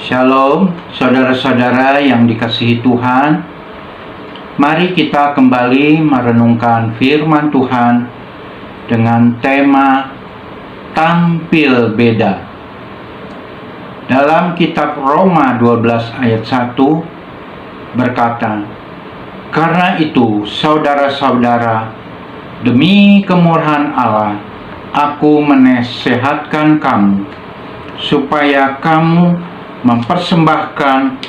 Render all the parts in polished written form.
Shalom, saudara-saudara yang dikasihi Tuhan. Mari kita kembali merenungkan firman Tuhan dengan tema tampil beda. Dalam kitab Roma 12 ayat 1 berkata, "Karena itu, saudara-saudara, demi kemurahan Allah, aku menasehatkan kamu, supaya kamu mempersembahkan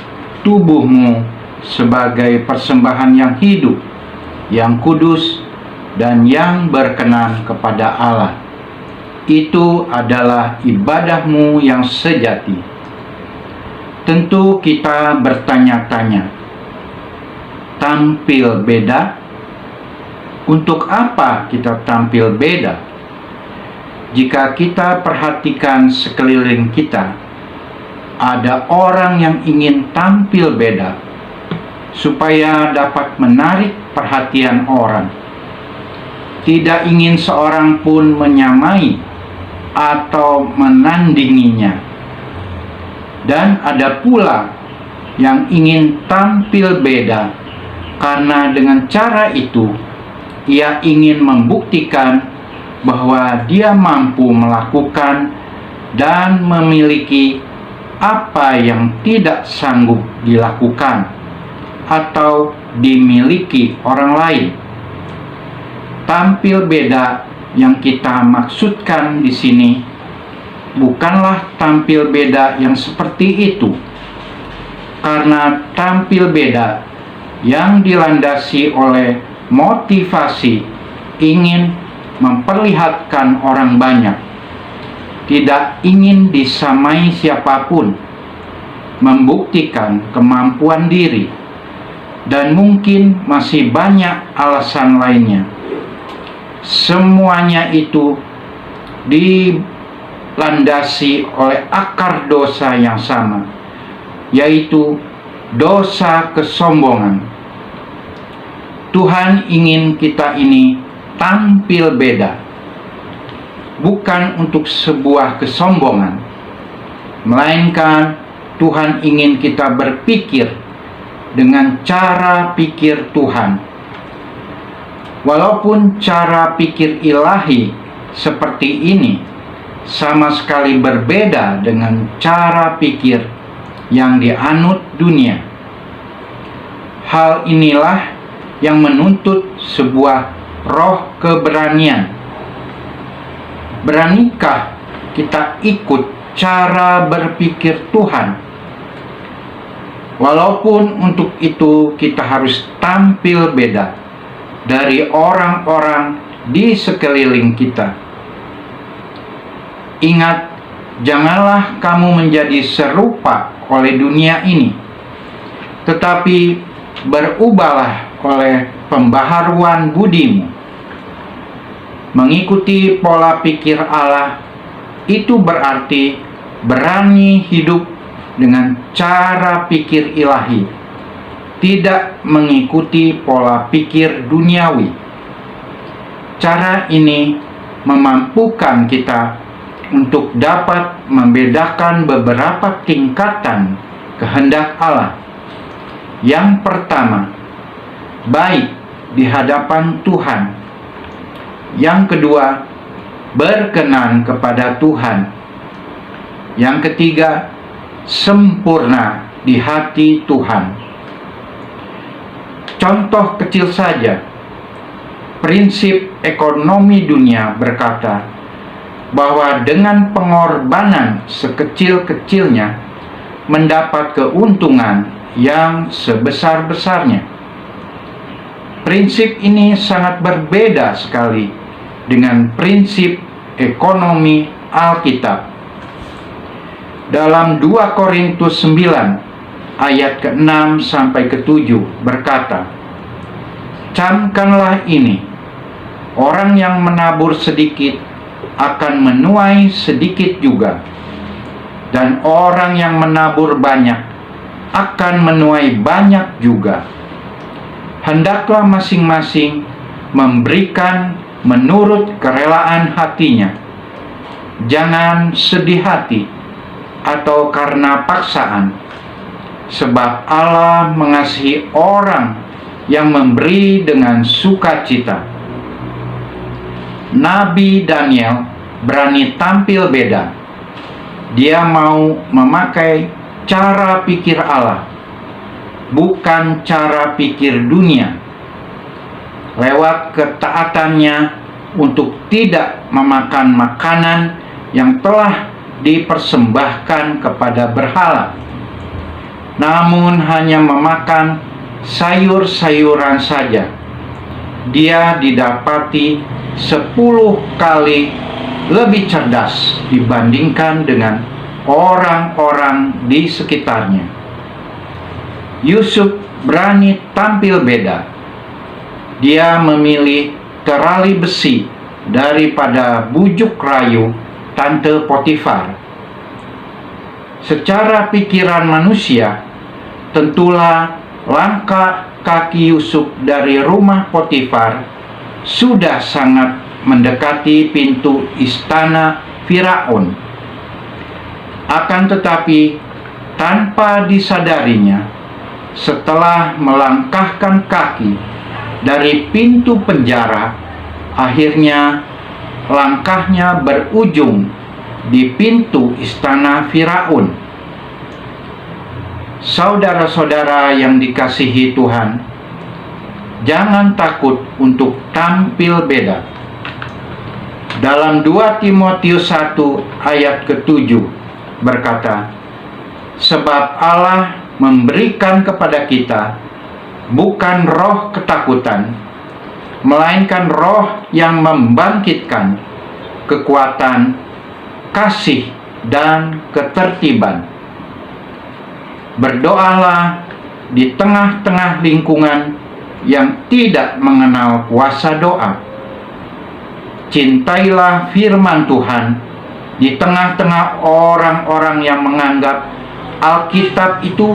tubuhmu sebagai persembahan yang hidup, yang kudus, dan yang berkenan kepada Allah. Itu adalah ibadahmu yang sejati." Tentu kita bertanya-tanya, tampil beda? Untuk apa kita tampil beda? Jika kita perhatikan sekeliling kita, ada orang yang ingin tampil beda supaya dapat menarik perhatian orang. Tidak ingin seorang pun menyamai atau menandinginya. Dan ada pula yang ingin tampil beda karena dengan cara itu ia ingin membuktikan bahwa dia mampu melakukan dan memiliki apa yang tidak sanggup dilakukan atau dimiliki orang lain. Tampil beda yang kita maksudkan di sini bukanlah tampil beda yang seperti itu, karena tampil beda yang dilandasi oleh motivasi ingin memperlihatkan orang banyak, tidak ingin disamai siapapun, membuktikan kemampuan diri, dan mungkin masih banyak alasan lainnya. Semuanya itu dilandasi oleh akar dosa yang sama, yaitu dosa kesombongan. Tuhan ingin kita ini tampil beda, bukan untuk sebuah kesombongan, melainkan Tuhan ingin kita berpikir dengan cara pikir Tuhan. Walaupun cara pikir ilahi seperti ini sama sekali berbeda dengan cara pikir yang dianut dunia. Hal inilah yang menuntut sebuah roh keberanian. Beranikah kita ikut cara berpikir Tuhan? Walaupun untuk itu kita harus tampil beda dari orang-orang di sekeliling kita. Ingat, janganlah kamu menjadi serupa oleh dunia ini, tetapi berubahlah oleh pembaharuan budimu. Mengikuti pola pikir Allah itu berarti berani hidup dengan cara pikir ilahi, tidak mengikuti pola pikir duniawi. Cara ini memampukan kita untuk dapat membedakan beberapa tingkatan kehendak Allah. Yang pertama, baik di hadapan Tuhan. Yang kedua, berkenan kepada Tuhan. Yang ketiga, sempurna di hati Tuhan. Contoh kecil saja, prinsip ekonomi dunia berkata bahwa dengan pengorbanan sekecil-kecilnya mendapat keuntungan yang sebesar-besarnya. Prinsip ini sangat berbeda sekali dengan prinsip ekonomi Alkitab. Dalam 2 Korintus 9 ayat ke-6 sampai ke-7 berkata, "Camkanlah ini, orang yang menabur sedikit akan menuai sedikit juga, dan orang yang menabur banyak akan menuai banyak juga. Hendaklah masing-masing memberikan menurut kerelaan hatinya. Jangan sedih hati, atau karena paksaan, sebab Allah mengasihi orang yang memberi dengan sukacita. Nabi Daniel berani tampil beda. Dia mau memakai cara pikir Allah, bukan cara pikir dunia. Lewat ketaatannya untuk tidak memakan makanan yang telah dipersembahkan kepada berhala, namun hanya memakan sayur-sayuran saja. Dia didapati 10 kali lebih cerdas dibandingkan dengan orang-orang di sekitarnya. Yusuf berani tampil beda. Dia memilih terali besi daripada bujuk rayu Tante Potifar. Secara pikiran manusia, tentulah langkah kaki Yusuf dari rumah Potifar sudah sangat mendekati pintu istana Firaun. Akan tetapi, tanpa disadarinya, setelah melangkahkan kaki dari pintu penjara, akhirnya langkahnya berujung di pintu istana Firaun. Saudara-saudara yang dikasihi Tuhan, jangan takut untuk tampil beda. Dalam 2 Timotius 1 ayat ke-7 berkata, sebab Allah memberikan kepada kita bukan roh ketakutan, melainkan roh yang membangkitkan kekuatan, kasih, dan ketertiban. Berdoalah di tengah-tengah lingkungan yang tidak mengenal kuasa doa. Cintailah firman Tuhan di tengah-tengah orang-orang yang menganggap Alkitab itu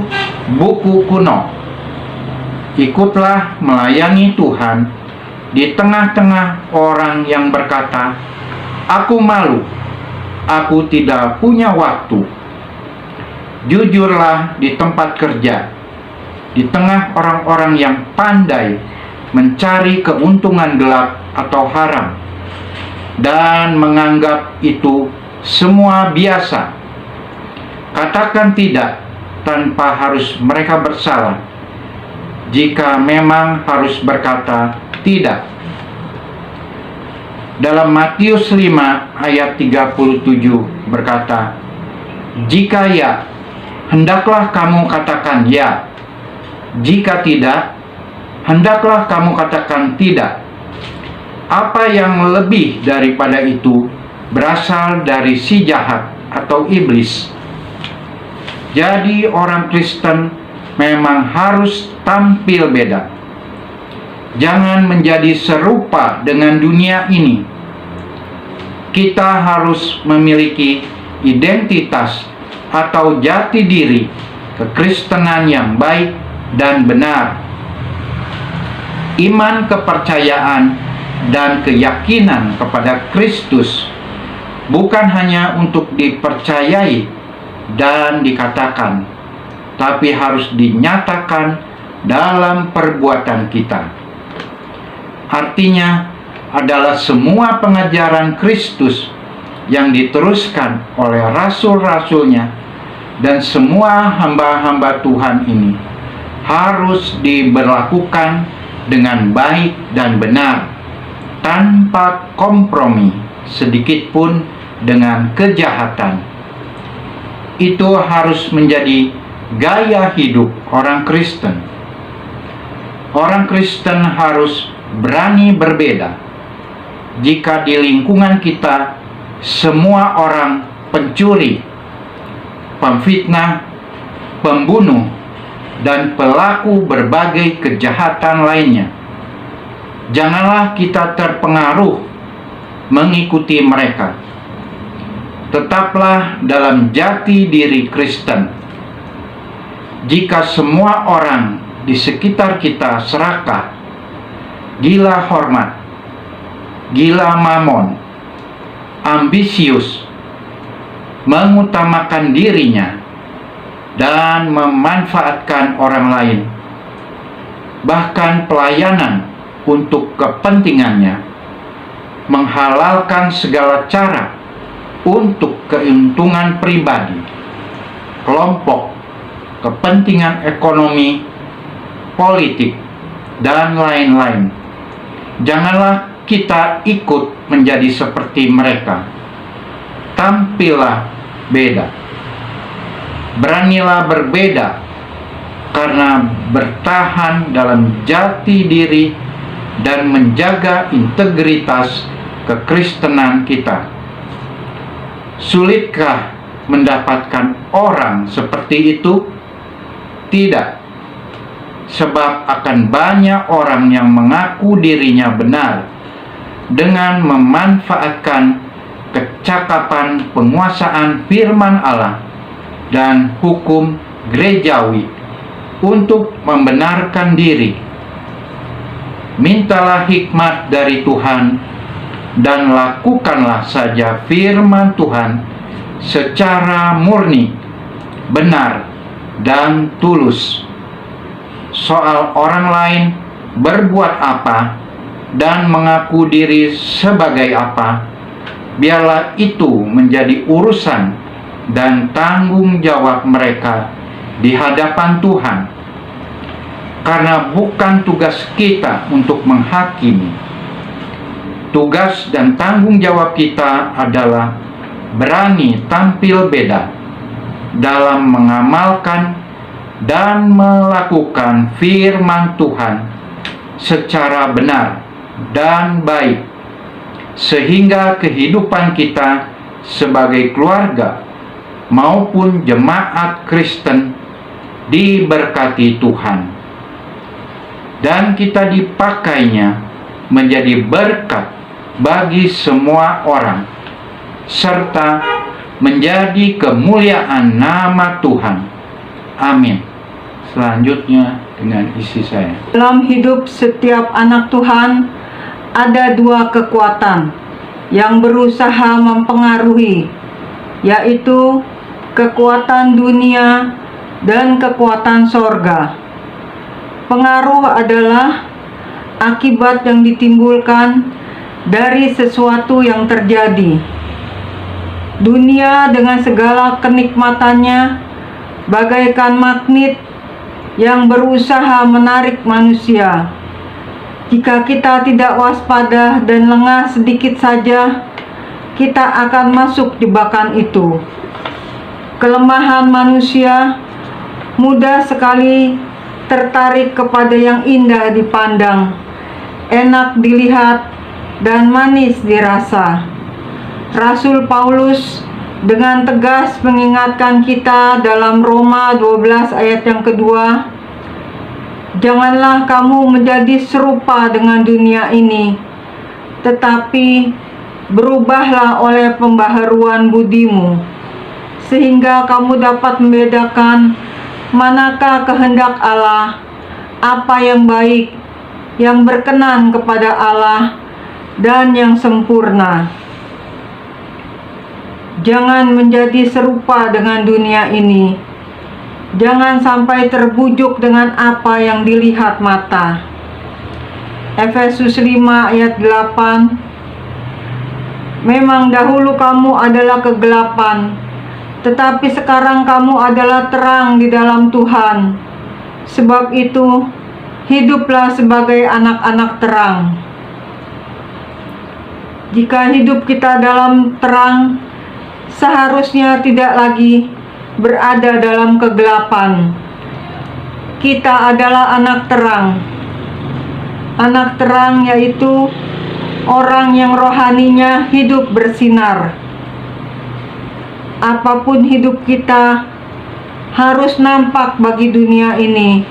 buku kuno. Ikutlah melayani Tuhan di tengah-tengah orang yang berkata, aku malu, aku tidak punya waktu. Jujurlah di tempat kerja, di tengah orang-orang yang pandai mencari keuntungan gelap atau haram, dan menganggap itu semua biasa. Katakan tidak tanpa harus mereka bersalah, jika memang harus berkata tidak. Dalam Matius 5 ayat 37 berkata, jika ya, hendaklah kamu katakan ya. Jika tidak, hendaklah kamu katakan tidak. Apa yang lebih daripada itu berasal dari si jahat atau iblis. Jadi orang Kristen memang harus tampil beda. Jangan menjadi serupa dengan dunia ini. Kita harus memiliki identitas atau jati diri kekristenan yang baik dan benar. Iman, kepercayaan, dan keyakinan kepada Kristus bukan hanya untuk dipercayai dan dikatakan, tapi harus dinyatakan dalam perbuatan kita. Artinya adalah semua pengajaran Kristus yang diteruskan oleh rasul-rasulnya dan semua hamba-hamba Tuhan ini harus diberlakukan dengan baik dan benar, tanpa kompromi sedikit pun dengan kejahatan. Itu harus menjadi gaya hidup orang Kristen. Orang Kristen harus berani berbeda. Jika di lingkungan kita semua orang pencuri, pemfitnah, pembunuh, dan pelaku berbagai kejahatan lainnya, janganlah kita terpengaruh mengikuti mereka. Tetaplah dalam jati diri Kristen. Jika semua orang di sekitar kita serakah, gila hormat, gila mamon, ambisius, mengutamakan dirinya dan memanfaatkan orang lain, bahkan pelayanan untuk kepentingannya, menghalalkan segala cara untuk keuntungan pribadi, kelompok, kepentingan ekonomi, politik, dan lain-lain. Janganlah kita ikut menjadi seperti mereka. Tampillah beda. Beranilah berbeda karena bertahan dalam jati diri dan menjaga integritas kekristenan kita. Sulitkah mendapatkan orang seperti itu? Tidak, sebab akan banyak orang yang mengaku dirinya benar dengan memanfaatkan kecakapan penguasaan firman Allah dan hukum gerejawi untuk membenarkan diri. Mintalah hikmat dari Tuhan dan lakukanlah saja firman Tuhan secara murni, benar, dan tulus. Soal orang lain berbuat apa dan mengaku diri sebagai apa, biarlah itu menjadi urusan dan tanggung jawab mereka di hadapan Tuhan, karena bukan tugas kita untuk menghakimi. Tugas dan tanggung jawab kita adalah berani tampil beda dalam mengamalkan dan melakukan firman Tuhan secara benar dan baik, sehingga kehidupan kita sebagai keluarga maupun jemaat Kristen diberkati Tuhan, dan kita dipakainya menjadi berkat bagi semua orang, serta menjadi kemuliaan nama Tuhan. Amin. Selanjutnya dengan isi saya. Dalam hidup setiap anak Tuhan ada dua kekuatan yang berusaha mempengaruhi, yaitu kekuatan dunia dan kekuatan sorga. Pengaruh adalah akibat yang ditimbulkan dari sesuatu yang terjadi. Dunia dengan segala kenikmatannya bagaikan magnet yang berusaha menarik manusia. Jika kita tidak waspada dan lengah sedikit saja, kita akan masuk jebakan itu. Kelemahan manusia mudah sekali tertarik kepada yang indah dipandang, enak dilihat, dan manis dirasa. Rasul Paulus dengan tegas mengingatkan kita dalam Roma 12 ayat yang kedua, "Janganlah kamu menjadi serupa dengan dunia ini, tetapi berubahlah oleh pembaharuan budimu, sehingga kamu dapat membedakan manakah kehendak Allah, apa yang baik, yang berkenan kepada Allah, dan yang sempurna." Jangan menjadi serupa dengan dunia ini. Jangan sampai terbujuk dengan apa yang dilihat mata. Efesus 5 ayat 8. Memang dahulu kamu adalah kegelapan, tetapi sekarang kamu adalah terang di dalam Tuhan. Sebab itu, hiduplah sebagai anak-anak terang. Jika hidup kita dalam terang, seharusnya tidak lagi berada dalam kegelapan. Kita adalah anak terang. Anak terang yaitu orang yang rohaninya hidup bersinar. Apapun hidup kita harus nampak bagi dunia ini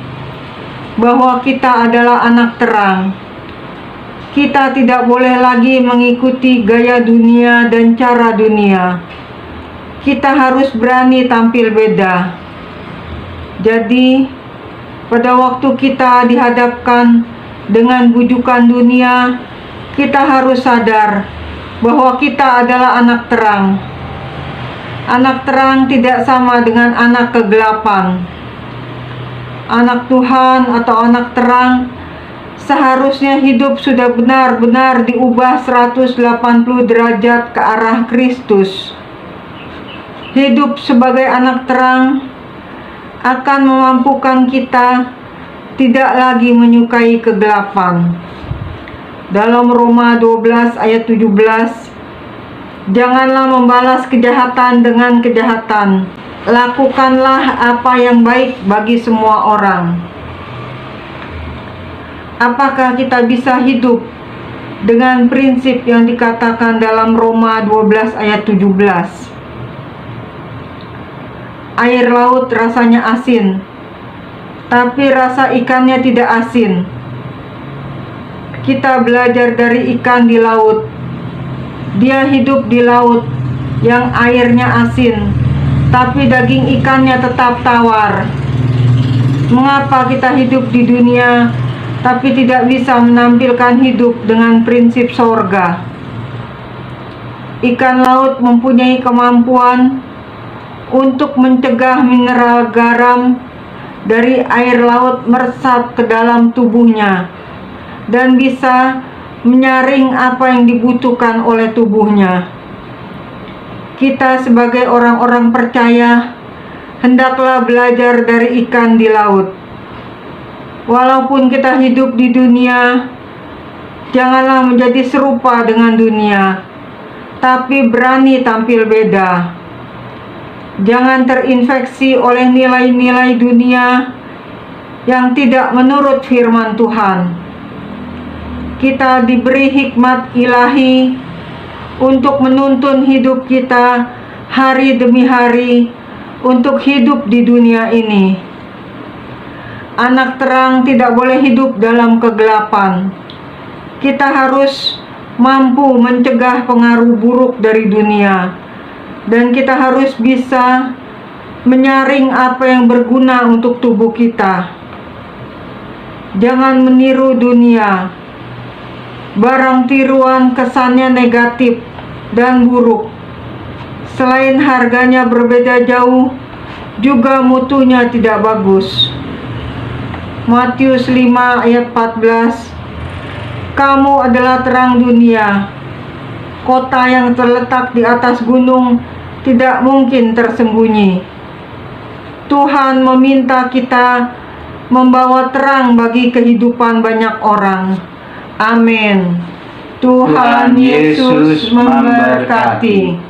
bahwa kita adalah anak terang. Kita tidak boleh lagi mengikuti gaya dunia dan cara dunia. Kita harus berani tampil beda. Jadi, pada waktu kita dihadapkan dengan bujukan dunia, kita harus sadar bahwa kita adalah anak terang. Anak terang tidak sama dengan anak kegelapan. Anak Tuhan atau anak terang seharusnya hidup sudah benar-benar diubah 180 derajat ke arah Kristus. Hidup sebagai anak terang akan memampukan kita tidak lagi menyukai kegelapan. Dalam Roma 12 ayat 17, janganlah membalas kejahatan dengan kejahatan. Lakukanlah apa yang baik bagi semua orang. Apakah kita bisa hidup dengan prinsip yang dikatakan dalam Roma 12 ayat 17? Air laut rasanya asin, tapi rasa ikannya tidak asin. Kita belajar dari ikan di laut. Dia hidup di laut yang airnya asin, tapi daging ikannya tetap tawar. Mengapa kita hidup di dunia tapi tidak bisa menampilkan hidup dengan prinsip sorga? Ikan laut mempunyai kemampuan untuk mencegah mineral garam dari air laut meresap ke dalam tubuhnya dan bisa menyaring apa yang dibutuhkan oleh tubuhnya. Kita sebagai orang-orang percaya hendaklah belajar dari ikan di laut. Walaupun kita hidup di dunia, janganlah menjadi serupa dengan dunia, tapi berani tampil beda. Jangan terinfeksi oleh nilai-nilai dunia yang tidak menurut firman Tuhan. Kita diberi hikmat ilahi untuk menuntun hidup kita hari demi hari untuk hidup di dunia ini. Anak terang tidak boleh hidup dalam kegelapan. Kita harus mampu mencegah pengaruh buruk dari dunia, dan kita harus bisa menyaring apa yang berguna untuk tubuh kita. Jangan meniru dunia. Barang tiruan kesannya negatif dan buruk. Selain harganya berbeda jauh, juga mutunya tidak bagus. Matius 5 ayat 14, kamu adalah terang dunia. Kota yang terletak di atas gunung tidak mungkin tersembunyi. Tuhan meminta kita membawa terang bagi kehidupan banyak orang. Amin. Tuhan Yesus memberkati.